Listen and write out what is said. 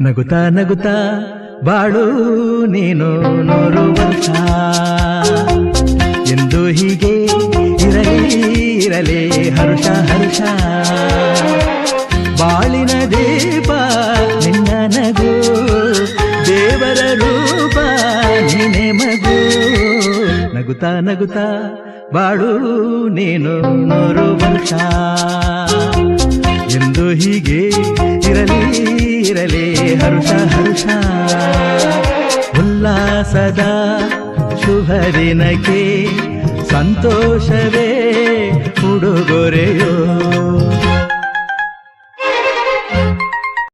ನಗುತ್ತಾ ನಗುತ್ತಾ ಬಾಳು ನೀನು 100 ವರ್ಷ ಎಂದು ಹೀಗೆ ಇರಲಿ ಇರಲಿ ಹರುಷ ಹರುಷ ಬಾಳಿನ ದೀಪ ನಿನ್ನ ನಗು ದೇವರ ರೂಪ ನೀನೆ ಮಗು ನಗುತ್ತಾ ನಗುತ್ತಾ ಬಾಳು ನೀನು 100 ವರ್ಷ ಎಂದು ಹೀಗೆ ಇರಲಿ ಇರಲಿ ಹರುಷ ಹರುಷ ಉಲ್ಲಾಸದ ಶುಭ ದಿನಕ್ಕೆ ಸಂತೋಷವೇ ಉಡುಗೊರೆಯೋ